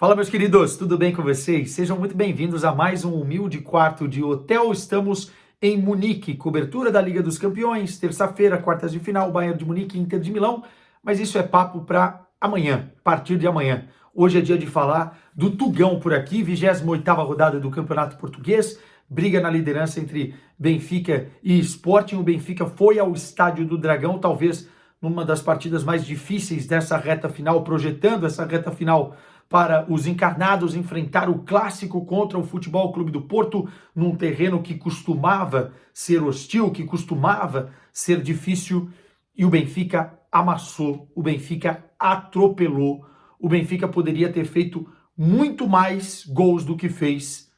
Fala, meus queridos, tudo bem com vocês? Sejam muito bem-vindos a mais um humilde quarto de hotel. Estamos em Munique, cobertura da Liga dos Campeões, terça-feira, quartas de final, Bayern de Munique e Inter de Milão, mas isso é papo para amanhã, a partir de amanhã. Hoje é dia de falar do Tugão por aqui, 28ª rodada do Campeonato Português, briga na liderança entre Benfica e Sporting. O Benfica foi ao Estádio do Dragão, talvez numa das partidas mais difíceis dessa reta final, projetando essa reta final para os encarnados enfrentar o clássico contra o Futebol Clube do Porto, num terreno que costumava ser hostil, que costumava ser difícil, e o Benfica amassou, o Benfica atropelou, o Benfica poderia ter feito muito mais gols do que fez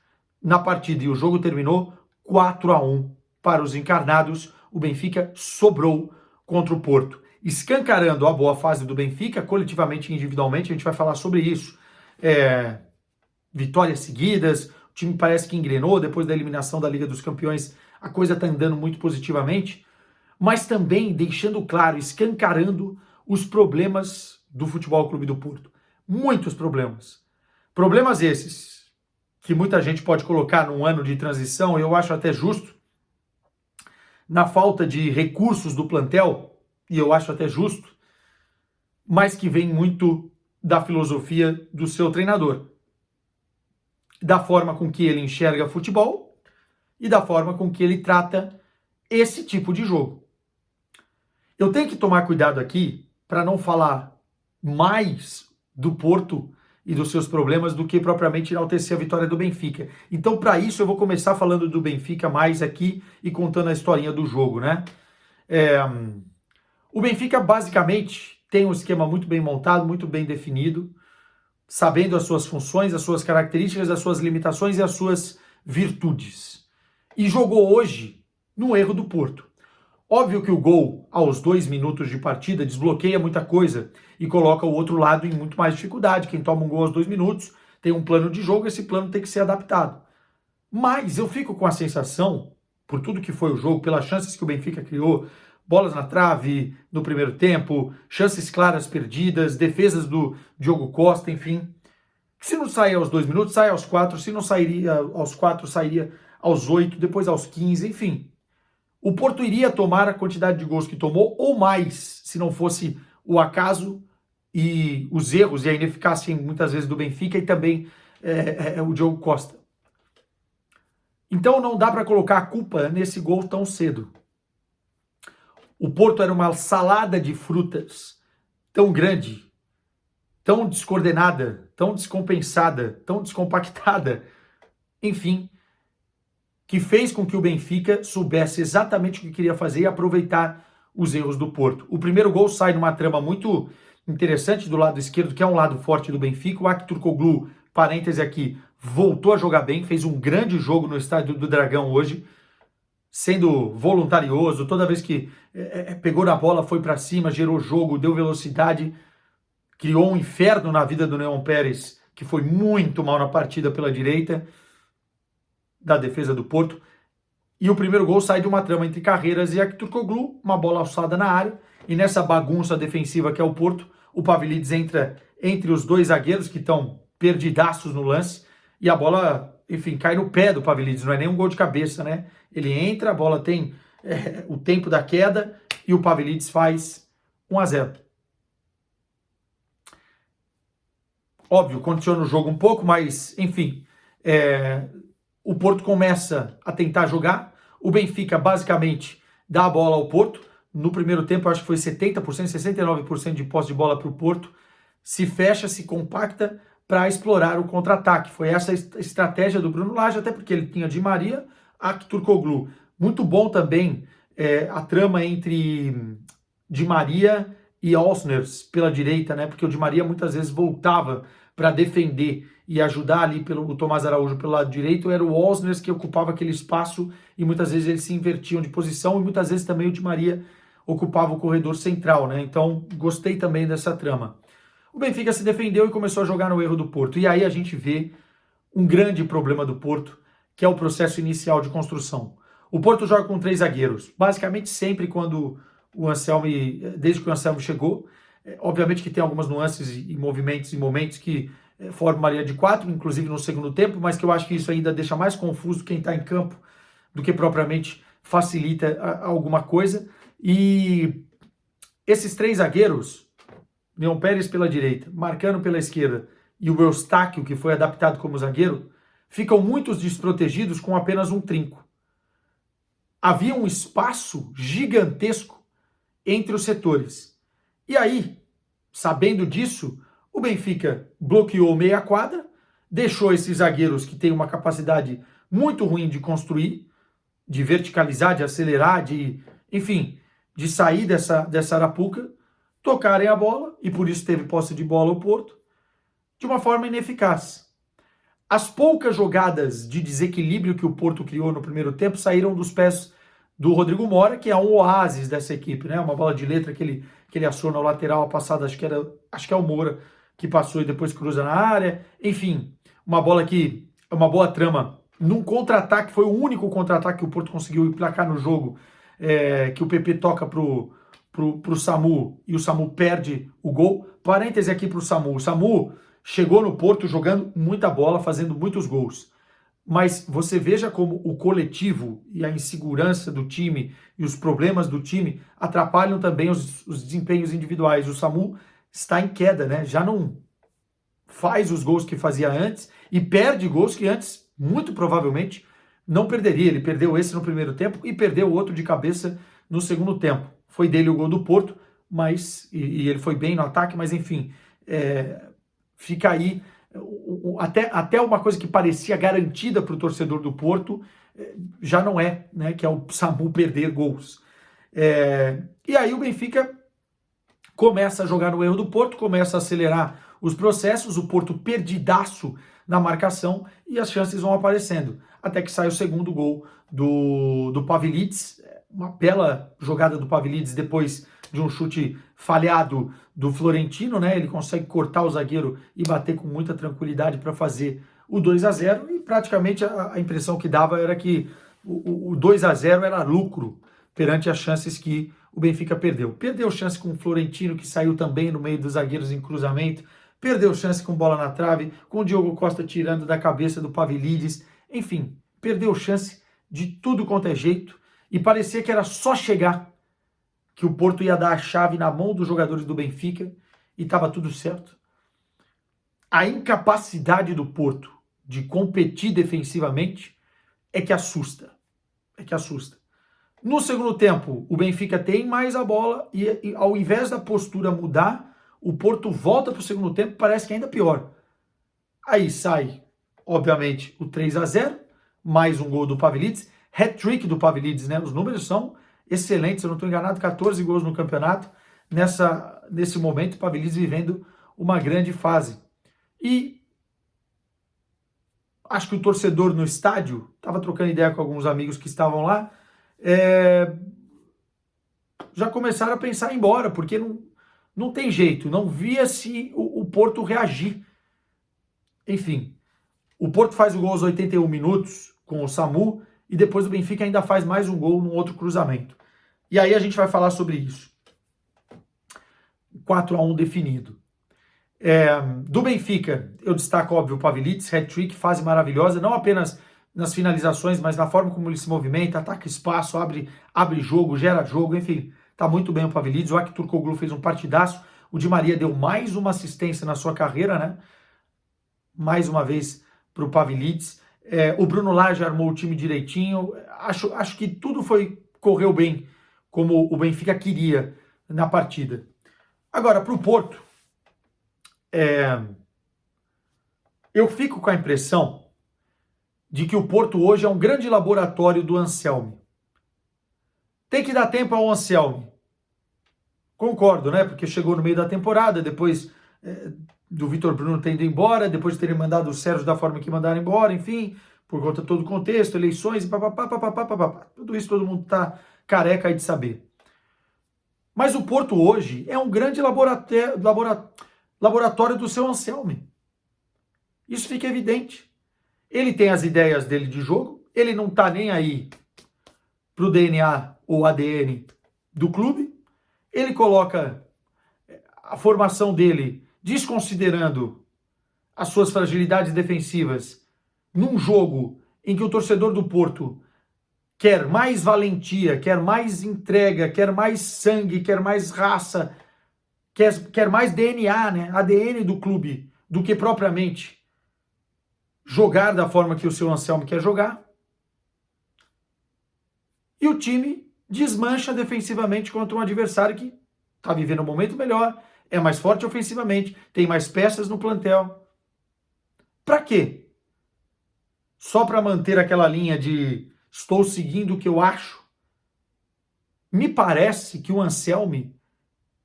na partida, e o jogo terminou 4-1 para os encarnados. O Benfica sobrou contra o Porto, escancarando a boa fase do Benfica, coletivamente e individualmente. A gente vai falar sobre isso. Vitórias seguidas, o time parece que engrenou depois da eliminação da Liga dos Campeões, a coisa está andando muito positivamente, mas também deixando claro, escancarando os problemas do Futebol Clube do Porto. Muitos problemas. Problemas esses que muita gente pode colocar num ano de transição, eu acho até justo, na falta de recursos do plantel, e eu acho até justo, mas que vem muito da filosofia do seu treinador, da forma com que ele enxerga futebol e da forma com que ele trata esse tipo de jogo. Eu tenho que tomar cuidado aqui para não falar mais do Porto e dos seus problemas do que propriamente enaltecer a vitória do Benfica. Então, para isso, eu vou começar falando do Benfica mais aqui e contando a historinha do jogo, né? O Benfica, basicamente, tem um esquema muito bem montado, muito bem definido, sabendo as suas funções, as suas características, as suas limitações e as suas virtudes. E jogou hoje no erro do Porto. Óbvio que o gol, aos 2 minutos de partida, desbloqueia muita coisa e coloca o outro lado em muito mais dificuldade. Quem toma um gol aos 2 minutos tem um plano de jogo, esse plano tem que ser adaptado. Mas eu fico com a sensação, por tudo que foi o jogo, pelas chances que o Benfica criou, bolas na trave no primeiro tempo, chances claras perdidas, defesas do Diogo Costa, enfim. Se não sair aos 2 minutos, sai aos 4. Se não sairia aos 4, sairia aos 8, depois aos 15, enfim. O Porto iria tomar a quantidade de gols que tomou, ou mais, se não fosse o acaso e os erros e a ineficácia, muitas vezes, do Benfica e também o Diogo Costa. Então não dá para colocar a culpa nesse gol tão cedo. O Porto era uma salada de frutas tão grande, tão descoordenada, tão descompensada, tão descompactada, enfim, que fez com que o Benfica soubesse exatamente o que queria fazer e aproveitar os erros do Porto. O primeiro gol sai numa trama muito interessante do lado esquerdo, que é um lado forte do Benfica. O Aktürkoğlu, parêntese aqui, voltou a jogar bem, fez um grande jogo no Estádio do Dragão hoje, sendo voluntarioso, toda vez que pegou na bola, foi para cima, gerou jogo, deu velocidade, criou um inferno na vida do Leon Pérez, que foi muito mal na partida pela direita da defesa do Porto. E o primeiro gol sai de uma trama entre Carreiras e Aktürkoğlu, uma bola alçada na área, e nessa bagunça defensiva que é o Porto, o Pavlidis entra entre os dois zagueiros que estão perdidaços no lance, e a bola, enfim, cai no pé do Pavlidis, não é nem um gol de cabeça, né? Ele entra, a bola tem o tempo da queda e o Pavlidis faz 1-0. Óbvio, condiciona o jogo um pouco, mas, enfim, o Porto começa a tentar jogar, o Benfica basicamente dá a bola ao Porto. No primeiro tempo, acho que foi 70%, 69% de posse de bola para o Porto, se fecha, se compacta para explorar o contra-ataque. Foi essa a estratégia do Bruno Lage, até porque ele tinha Di Maria, Aktürkoğlu. Muito bom também a trama entre Di Maria e Osners pela direita, né? Porque o Di Maria muitas vezes voltava para defender e ajudar ali o Tomás Araújo pelo lado direito. Era o Osners que ocupava aquele espaço e muitas vezes eles se invertiam de posição e muitas vezes também o Di Maria ocupava o corredor central, né? Então gostei também dessa trama. O Benfica se defendeu e começou a jogar no erro do Porto. E aí a gente vê um grande problema do Porto, que é o processo inicial de construção. O Porto joga com 3 zagueiros, basicamente sempre quando o Anselmi, desde que o Anselmi chegou. Obviamente que tem algumas nuances e movimentos e momentos que forma uma linha de 4, inclusive no segundo tempo, mas que eu acho que isso ainda deixa mais confuso quem está em campo do que propriamente facilita alguma coisa. E esses 3 zagueiros, Leon Pérez pela direita, Marcano pela esquerda e o Eustáquio, que foi adaptado como zagueiro, ficam muitos desprotegidos com apenas um trinco. Havia um espaço gigantesco entre os setores. E aí, sabendo disso, o Benfica bloqueou meia quadra, deixou esses zagueiros que têm uma capacidade muito ruim de construir, de verticalizar, de acelerar, enfim, de sair dessa arapuca, tocarem a bola, e por isso teve posse de bola o Porto, de uma forma ineficaz. As poucas jogadas de desequilíbrio que o Porto criou no primeiro tempo saíram dos pés do Rodrigo Mora, que é um oásis dessa equipe, né? Uma bola de letra que ele aciona ao lateral, a passada, acho que é o Moura, que passou e depois cruza na área. Enfim, uma bola que é uma boa trama num contra-ataque, foi o único contra-ataque que o Porto conseguiu emplacar no jogo, que o PP toca pro Samu e o Samu perde o gol. Parêntese aqui pro Samu. O Samu chegou no Porto jogando muita bola, fazendo muitos gols. Mas você veja como o coletivo e a insegurança do time e os problemas do time atrapalham também os desempenhos individuais. O Samu está em queda, né? Já não faz os gols que fazia antes e perde gols que antes, muito provavelmente, não perderia. Ele perdeu esse no primeiro tempo e perdeu o outro de cabeça no segundo tempo. Foi dele o gol do Porto, mas e ele foi bem no ataque, mas enfim, fica aí até uma coisa que parecia garantida para o torcedor do Porto, já não é, né? Que é o Samu perder gols. E aí o Benfica começa a jogar no erro do Porto, começa a acelerar os processos, o Porto perdidaço na marcação e as chances vão aparecendo. Até que sai o segundo gol do Pavlidis, uma bela jogada do Pavlidis depois de um chute falhado do Florentino, né? Ele consegue cortar o zagueiro e bater com muita tranquilidade para fazer o 2-0 e praticamente a impressão que dava era que o 2-0 era lucro perante as chances que o Benfica perdeu. Perdeu chance com o Florentino, que saiu também no meio dos zagueiros em cruzamento, perdeu chance com bola na trave, com o Diogo Costa tirando da cabeça do Pavlidis, enfim, perdeu chance de tudo quanto é jeito e parecia que era só chegar que o Porto ia dar a chave na mão dos jogadores do Benfica e estava tudo certo. A incapacidade do Porto de competir defensivamente é que assusta. No segundo tempo, o Benfica tem mais a bola e ao invés da postura mudar, o Porto volta para o segundo tempo, parece que ainda pior. Aí sai, obviamente, o 3-0, mais um gol do Pavlidis, hat-trick do Pavlidis, né? Os números são excelentes, se eu não estou enganado, 14 gols no campeonato. Nesse momento, o Pavlidis vivendo uma grande fase. E acho que o torcedor no estádio, estava trocando ideia com alguns amigos que estavam lá, já começaram a pensar em ir embora, porque não tem jeito, não via-se o Porto reagir. Enfim, o Porto faz o gol aos 81 minutos com o Samu e depois o Benfica ainda faz mais um gol num outro cruzamento. E aí a gente vai falar sobre isso. 4-1 definido. Do Benfica, eu destaco, óbvio, o Pavlidis, hat-trick, fase maravilhosa, não apenas nas finalizações, mas na forma como ele se movimenta, ataca espaço, abre jogo, gera jogo, enfim, tá muito bem o Pavlidis. O Akin Turkoglu fez um partidaço, o Di Maria deu mais uma assistência na sua carreira, né? Mais uma vez para o Pavlidis. O Bruno Lage armou o time direitinho. Acho que tudo correu bem, como o Benfica queria na partida. Agora, para o Porto, eu fico com a impressão de que o Porto hoje é um grande laboratório do Anselmi. Tem que dar tempo ao Anselmi. Concordo, né? Porque chegou no meio da temporada, depois do Vitor Bruno tendo ido embora, depois de terem mandado o Sérgio da forma que mandaram embora, enfim, por conta de todo o contexto, eleições, papapá. Tudo isso todo mundo tá careca aí de saber. Mas o Porto hoje é um grande laboratório do seu Anselmi. Isso fica evidente. Ele tem as ideias dele de jogo, ele não tá nem aí pro DNA ou ADN do clube, ele coloca a formação dele desconsiderando as suas fragilidades defensivas num jogo em que o torcedor do Porto quer mais valentia, quer mais entrega, quer mais sangue, quer mais raça, quer mais DNA, né? ADN do clube, do que propriamente jogar da forma que o seu Anselmo quer jogar. E o time desmancha defensivamente contra um adversário que está vivendo um momento melhor, é mais forte ofensivamente, tem mais peças no plantel. Para quê? Só para manter aquela linha de estou seguindo o que eu acho? Me parece que o Anselmi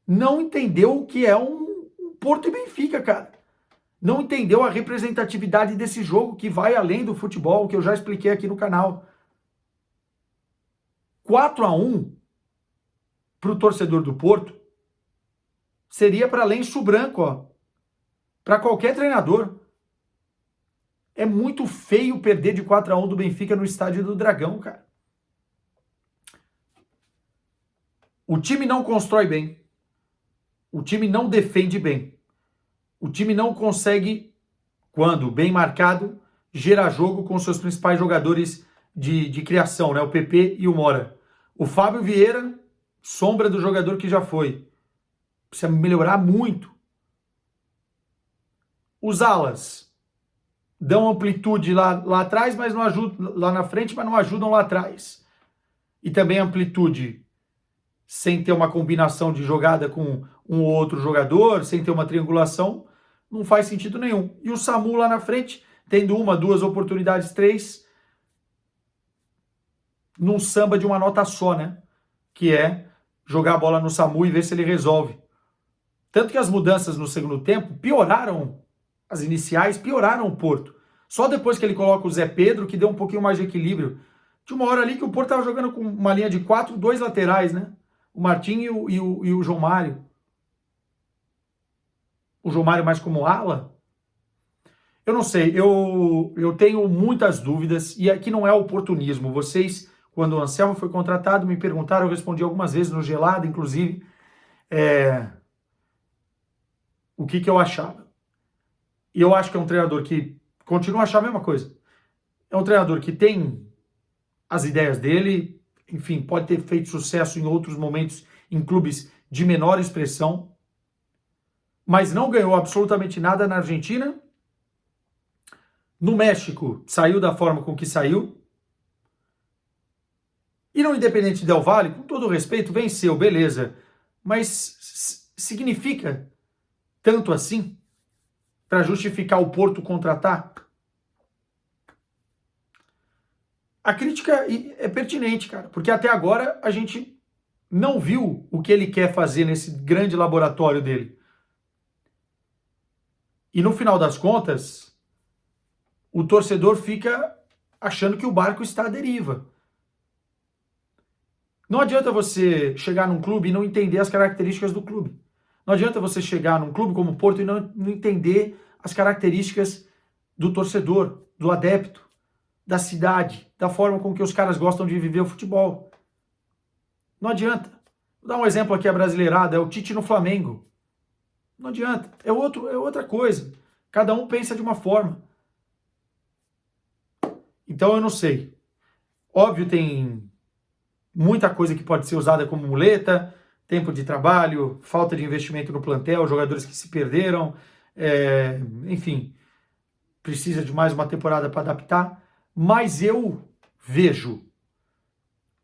não entendeu o que é um Porto e Benfica, cara. Não entendeu a representatividade desse jogo que vai além do futebol, que eu já expliquei aqui no canal. 4-1 para o torcedor do Porto seria para lenço branco, ó, para qualquer treinador. É muito feio perder de 4-1 do Benfica no estádio do Dragão, cara. O time não constrói bem. O time não defende bem. O time não consegue, quando bem marcado, gerar jogo com seus principais jogadores de criação, né? O PP e o Mora. O Fábio Vieira, sombra do jogador que já foi. Precisa melhorar muito. Os alas dão amplitude lá atrás, mas não ajudam lá na frente, mas não ajudam lá atrás. E também amplitude sem ter uma combinação de jogada com um ou outro jogador, sem ter uma triangulação, não faz sentido nenhum. E o Samu lá na frente, tendo uma, duas oportunidades, três, num samba de uma nota só, né? Que é jogar a bola no Samu e ver se ele resolve. Tanto que as mudanças no segundo tempo pioraram, as iniciais pioraram o Porto. Só depois que ele coloca o Zé Pedro, que deu um pouquinho mais de equilíbrio. De uma hora ali que o Porto estava jogando com uma linha de 4, 2 laterais, né? O Martim e o João Mário. O João Mário mais como ala? Eu não sei, eu tenho muitas dúvidas, e aqui não é oportunismo. Vocês, quando o Anselmo foi contratado, me perguntaram, eu respondi algumas vezes no Gelado, inclusive, o que eu achava. E eu acho que é um treinador que continua a achar a mesma coisa. É um treinador que tem as ideias dele, enfim, pode ter feito sucesso em outros momentos em clubes de menor expressão, mas não ganhou absolutamente nada na Argentina. No México, saiu da forma com que saiu. E no Independente Del Valle, com todo respeito, venceu, beleza. Mas significa tanto assim para justificar o Porto contratar? A crítica é pertinente, cara, porque até agora a gente não viu o que ele quer fazer nesse grande laboratório dele. E no final das contas, o torcedor fica achando que o barco está à deriva. Não adianta você chegar num clube e não entender as características do clube. Não adianta você chegar num clube como o Porto e não entender as características do torcedor, do adepto, da cidade, da forma com que os caras gostam de viver o futebol. Não adianta. Vou dar um exemplo aqui, a brasileirada, é o Tite no Flamengo. Não adianta. É outra coisa. Cada um pensa de uma forma. Então eu não sei. Óbvio, tem muita coisa que pode ser usada como muleta, tempo de trabalho, falta de investimento no plantel, jogadores que se perderam, enfim, precisa de mais uma temporada para adaptar, mas eu vejo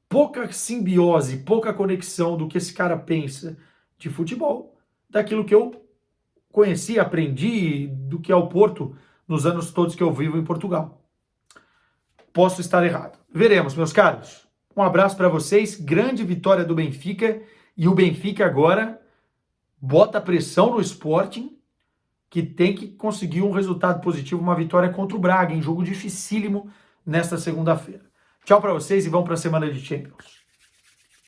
pouca simbiose, pouca conexão do que esse cara pensa de futebol, daquilo que eu conheci, aprendi, do que é o Porto nos anos todos que eu vivo em Portugal. Posso estar errado. Veremos, meus caros. Um abraço para vocês, grande vitória do Benfica, e o Benfica agora bota pressão no Sporting, que tem que conseguir um resultado positivo, uma vitória contra o Braga, em jogo dificílimo nesta segunda-feira. Tchau para vocês e vamos para a semana de Champions.